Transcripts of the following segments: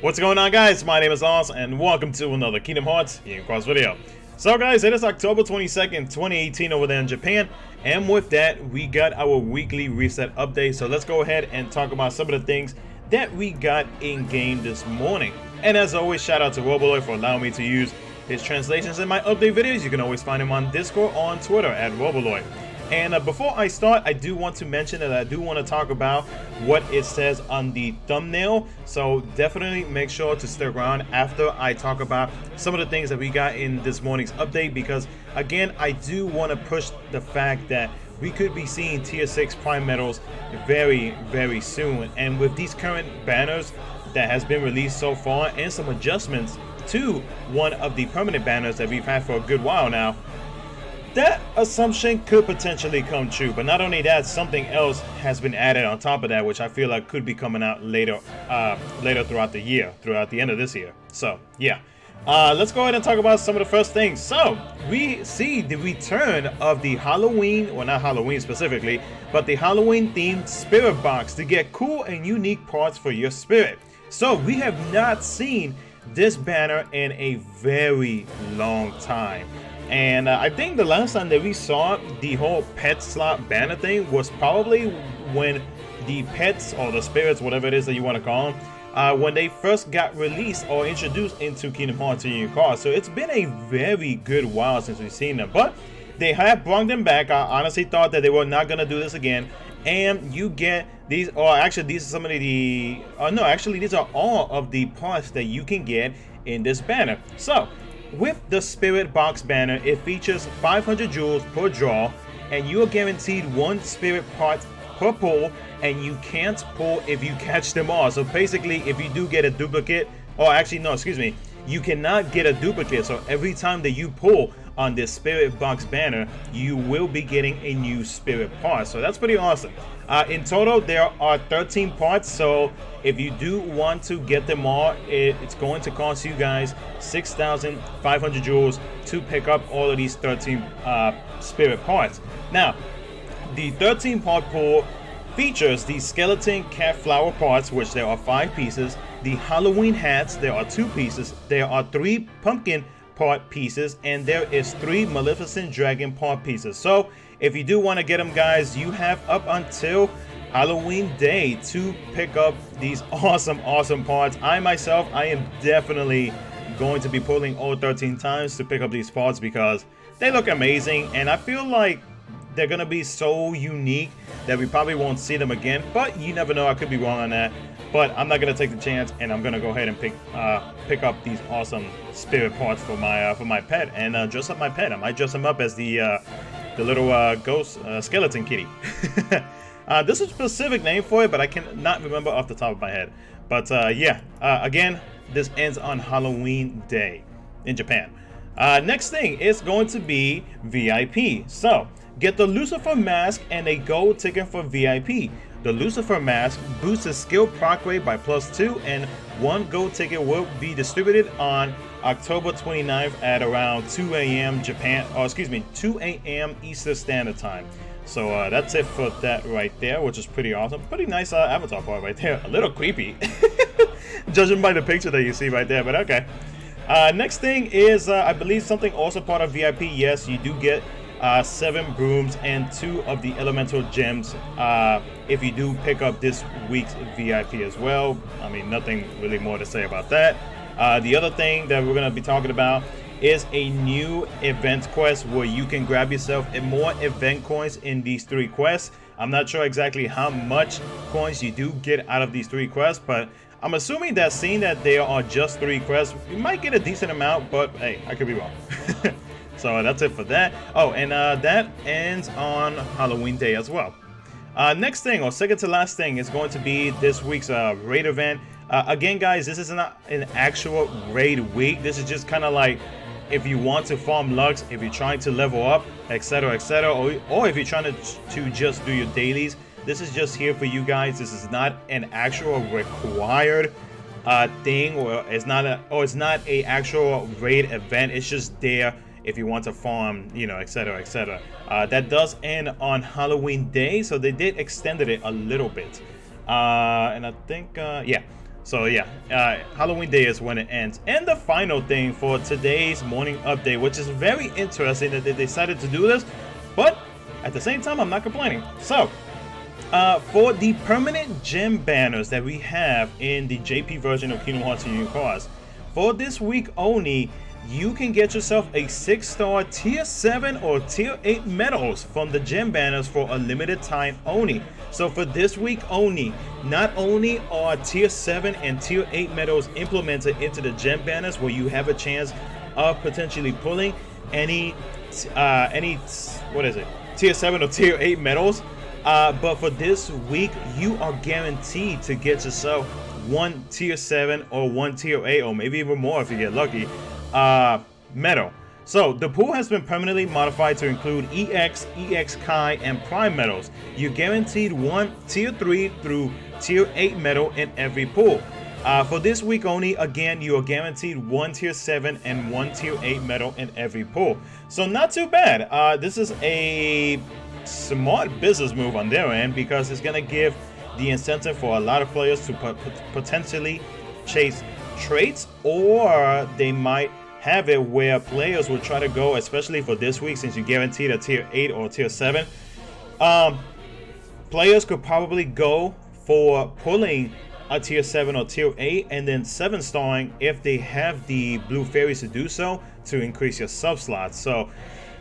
What's going on, guys? My name is Lost, and welcome to another Kingdom Hearts cross video. So guys, it is October 22nd, 2018 over there in Japan, and with that, we got our weekly reset update. So let's go ahead and talk about some of the things that we got in game this morning. And as always, shout out to ROBOLOID for allowing me to use his translations in my update videos. You can always find him on Discord or on Twitter at ROBOLOID. And before I start, I do want to mention that I do want to talk about what it says on the thumbnail. So definitely make sure to stick around after I talk about some of the things that we got in this morning's update, because again, I do want to push the fact that we could be seeing tier 6 prime medals very, very soon. And with these current banners that has been released so far and some adjustments to one of the permanent banners that we've had for a good while now, that assumption could potentially come true. But not only that, something else has been added on top of that, which I feel like could be coming out later throughout the year, throughout the end of this year. So yeah, let's go ahead and talk about some of the first things. So we see the return of the Halloween, well, not Halloween specifically, but the Halloween themed spirit box to get cool and unique parts for your spirit. So we have not seen this banner in a very long time. And I think the last time that we saw the whole pet slot banner thing was probably when the pets or the spirits, whatever it is that you want to call them, when they first got released or introduced into Kingdom Hearts in your car. So it's been a very good while since we've seen them, but they have brought them back. I honestly thought that they were not going to do this again. And you get these, or actually these are some of the, no, actually these are all of the parts that you can get in this banner. So with the Spirit Box banner, it features 500 jewels per draw, and you are guaranteed one spirit part per pull, and you can't pull if you catch them all. So basically, if you do get a duplicate, or actually no, excuse me, you cannot get a duplicate. So every time that you pull on this Spirit Box banner, you will be getting a new spirit part. So that's pretty awesome. In total, there are 13 parts. So if you do want to get them all, it's going to cost you guys 6,500 jewels to pick up all of these 13 spirit parts. Now, the 13 part pool features the skeleton cat flower parts, which there are 5 pieces, the Halloween hats, there are 2 pieces, there are 3 pumpkin part pieces, and there is 3 Maleficent dragon part pieces. So if you do want to get them, guys, you have up until Halloween day to pick up these awesome parts. I am definitely going to be pulling all 13 times to pick up these parts because they look amazing, and I feel like they're gonna be so unique that we probably won't see them again, but you never know. I could be wrong on that, but I'm not gonna take the chance, and I'm gonna go ahead and pick up these awesome spirit parts for my pet and dress up my pet. I might dress him up as the little ghost skeleton kitty. This is a specific name for it, but I cannot remember off the top of my head. But yeah, again, this ends on Halloween day in Japan. Next thing is going to be VIP. So get the Lucifer mask and a gold ticket for VIP. The Lucifer mask boosts the skill proc rate by +2, and 1 gold ticket will be distributed on October 29th at around 2 a.m. Japan, or excuse me, 2 a.m. Eastern Standard Time. So that's it for that right there, which is pretty awesome. Pretty nice avatar part right there. A little creepy, judging by the picture that you see right there, but okay. Next thing is, I believe something also part of VIP. Yes, you do get 7 brooms and 2 of the elemental gems if you do pick up this week's VIP as well. I mean, nothing really more to say about that. The other thing that we're going to be talking about is a new event quest where you can grab yourself more event coins in these 3 quests. I'm not sure exactly how much coins you do get out of these 3 quests, but I'm assuming that seeing that there are just 3 quests, you might get a decent amount, but hey, I could be wrong. So that's it for that. Oh, and that ends on Halloween day as well. Next thing, or second to last thing, is going to be this week's raid event. Again, guys, this is not an actual raid week. This is just kind of like if you want to farm Lux, if you're trying to level up, etc., etc., or if you're trying to just do your dailies. This is just here for you guys. This is not an actual required thing, or it's not a actual raid event. It's just there if you want to farm, you know, etc., etc. That does end on Halloween day, so they did extend it a little bit. And I think, yeah. So yeah, Halloween Day is when it ends. And the final thing for today's morning update, which is very interesting that they decided to do this, but at the same time, I'm not complaining. So, for the permanent gem banners that we have in the JP version of Kingdom Hearts Union Cards, for this week only, you can get yourself a 6-star tier 7 or tier 8 medals from the gem banners for a limited time only. So for this week only, not only are tier 7 and tier 8 medals implemented into the gem banners where you have a chance of potentially pulling any what is it, tier 7 or tier 8 medals, but for this week you are guaranteed to get yourself one tier 7 or one tier 8 or maybe even more if you get lucky medal. So the pool has been permanently modified to include EX, EX Kai, and Prime medals. You're guaranteed one tier 3 through tier 8 medal in every pool. For this week only, again, you are guaranteed one tier 7 and one tier 8 medal in every pool. So not too bad. This is a smart business move on their end because it's going to give the incentive for a lot of players to potentially chase traits, or they might have it where players will try to go, especially for this week since you guaranteed a tier 8 or tier 7. Players could probably go for pulling a tier 7 or tier 8 and then 7-starring if they have the blue fairies to do so to increase your sub slots. So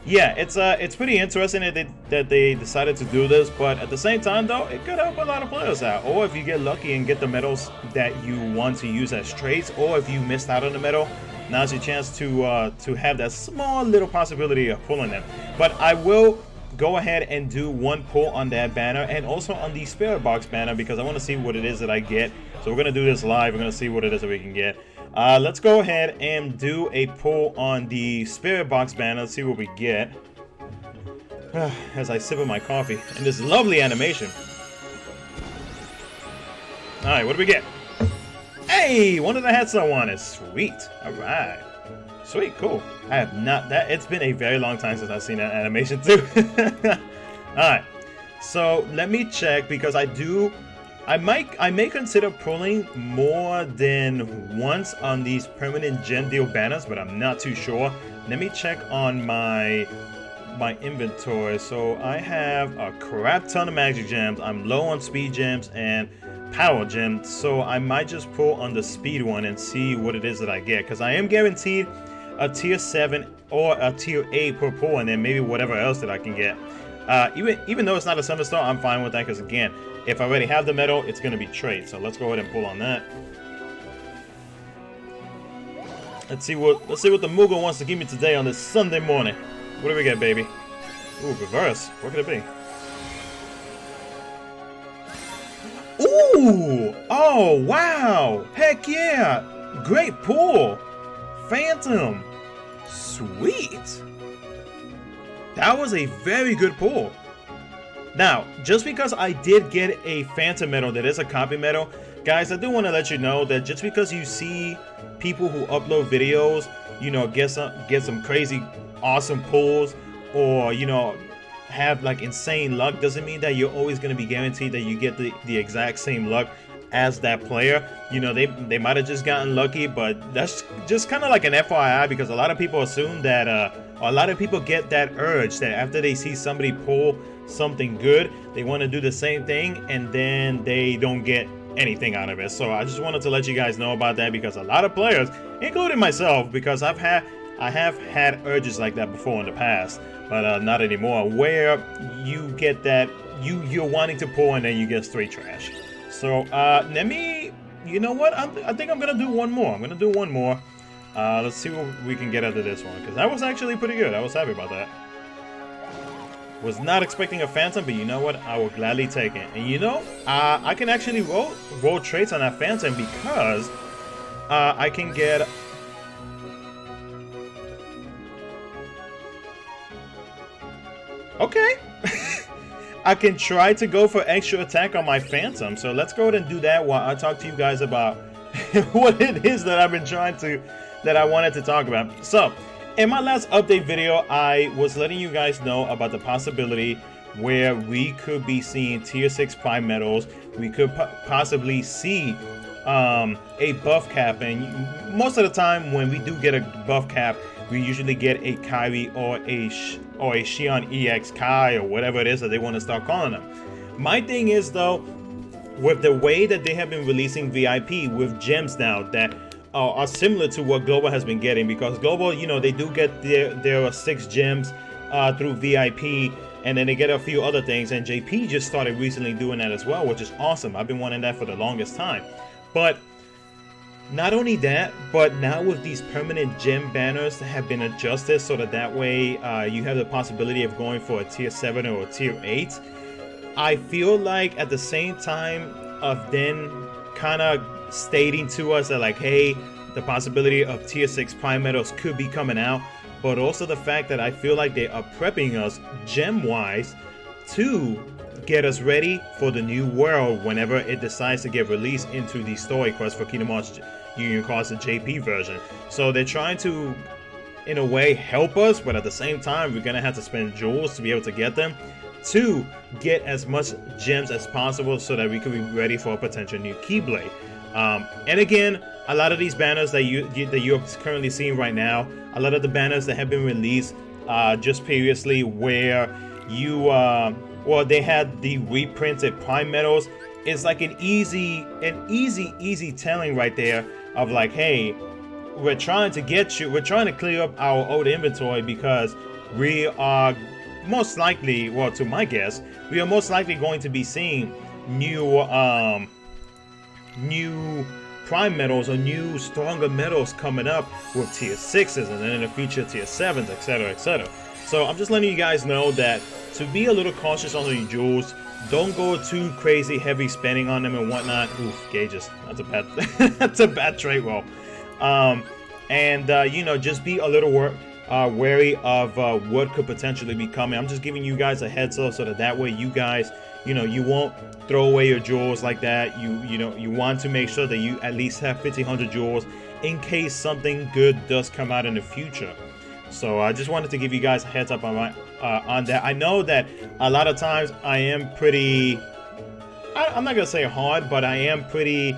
yeah, it's pretty interesting that they decided to do this, but at the same time though, it could help a lot of players out. Or if you get lucky and get the medals that you want to use as traits, or if you missed out on the medal, now's your chance to have that small little possibility of pulling them. But I will go ahead and do one pull on that banner and also on the Spiritbox banner because I want to see what it is that I get. So we're going to do this live. We're going to see what it is that we can get. Let's go ahead and do a pull on the Spiritbox banner. Let's see what we get. As I sip on my coffee and this lovely animation. Alright, what do we get? Hey, one of the hats I wanted. Sweet. Alright. Sweet, cool. I have not that. It's been a very long time since I've seen that animation too. Alright. So let me check because I may consider pulling more than once on these permanent gem deal banners, but I'm not too sure. Let me check on my inventory. So I have a crap ton of magic gems. I'm low on speed gems and power gems, so I might just pull on the speed one and see what it is that I get, because I am guaranteed a tier 7 or a tier 8 per pull, and then maybe whatever else that I can get. Even though it's not a 7-star, I'm fine with that because again, if I already have the medal, it's going to be trade. So let's go ahead and pull on that. Let's see what the Moogle wants to give me today on this Sunday morning. What do we get, baby? Ooh, reverse. What could it be? Ooh! Oh, wow! Heck yeah! Great pull! Phantom! Sweet! That was a very good pull. Now, just because I did get a Phantom medal that is a copy medal, guys, I do want to let you know that just because you see people who upload videos, you know, get some crazy awesome pulls, or, you know, have like insane luck, doesn't mean that you're always going to be guaranteed that you get the exact same luck as that player. You know, they might have just gotten lucky, but that's just kind of like an FYI, because a lot of people assume that a lot of people get that urge that after they see somebody pull something good, they want to do the same thing, and then they don't get anything out of it. So I just wanted to let you guys know about that, because a lot of players, including myself, because I have had urges like that before in the past, but not anymore, where you get that you're wanting to pull and then you get straight trash. So let me, you know what, I think I'm gonna do one more. Let's see what we can get out of this one, because that was actually pretty good. I was happy about that. Was not expecting a Phantom, but you know what, I will gladly take it. And you know, I can actually roll traits on that Phantom, because I can get okay. I can try to go for extra attack on my Phantom. So let's go ahead and do that while I talk to you guys about what it is that I wanted to talk about. So in my last update video, I was letting you guys know about the possibility where we could be seeing tier 6 prime medals. We could possibly see a buff cap, and most of the time when we do get a buff cap, we usually get a Kyrie or a Xion EX Kai or whatever it is that they want to start calling them. My thing is though, with the way that they have been releasing VIP with gems now that are similar to what Global has been getting, because Global, you know, they do get their 6 gems through VIP, and then they get a few other things, and JP just started recently doing that as well, which is awesome. I've been wanting that for the longest time. But not only that, but now with these permanent gem banners that have been adjusted so that way you have the possibility of going for a tier 7 or a tier 8. I feel like at the same time of then kind of stating to us that like, hey, the possibility of tier 6 prime medals could be coming out, but also the fact that I feel like they are prepping us gem wise to get us ready for the new world whenever it decides to get released into the story quest for Kingdom Hearts Union Cross, the JP version. So they're trying to, in a way, help us, but at the same time, we're gonna have to spend jewels to be able to get them, to get as much gems as possible so that we can be ready for a potential new Keyblade. And again, a lot of these banners that you're currently seeing right now, a lot of the banners that have been released just previously, where you well, they had the reprinted prime medals, it's like an easy telling right there of like, hey, we're trying to clear up our old inventory because we are most likely, well, to my guess, we are most likely going to be seeing new prime medals or new stronger medals coming up with tier 6s, and then in the future tier 7s, etc, etc. So I'm just letting you guys know that to be a little cautious on the jewels. Don't go too crazy heavy spending on them and whatnot. Oof, gauges. That's a bad that's a bad trait roll. You know, just be a little wary of what could potentially be coming. I'm just giving you guys a heads up so that way you guys, you know, you won't throw away your jewels like that. You know, you want to make sure that you at least have 1,500 jewels in case something good does come out in the future. So I just wanted to give you guys a heads up on that. I know that a lot of times I am pretty, I'm not gonna say hard, but I am pretty,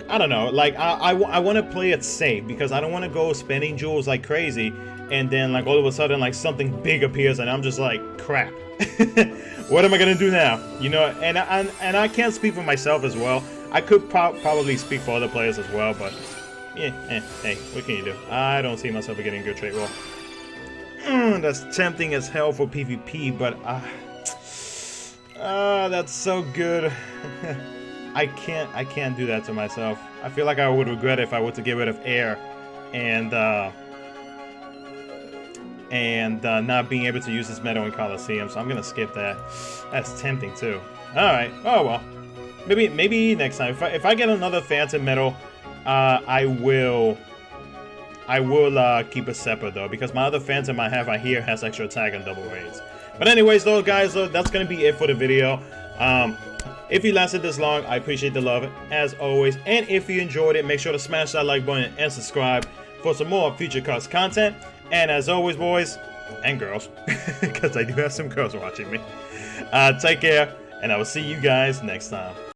I don't know, like I want to play it safe because I don't want to go spending jewels like crazy and then like all of a sudden like something big appears and I'm just like, crap. What am I gonna do now? You know, and I can't speak for myself as well. I could probably speak for other players as well, but yeah, hey, what can you do? I don't see myself getting a good trait roll. That's tempting as hell for PvP, but that's so good. I can't do that to myself. I feel like I would regret it if I were to get rid of air and not being able to use this medal in Coliseum, so I'm gonna skip that. That's tempting too. All right. Oh well. Maybe next time if I get another Phantom medal, I will keep it separate though, because my other Phantom I have right here has extra attack and double raids. But anyways though, guys, that's gonna be it for the video. If you lasted this long, I appreciate the love as always, and if you enjoyed it, make sure to smash that like button and subscribe for some more future cuts content. And as always, boys and girls, because I do have some girls watching me, take care, and I will see you guys next time.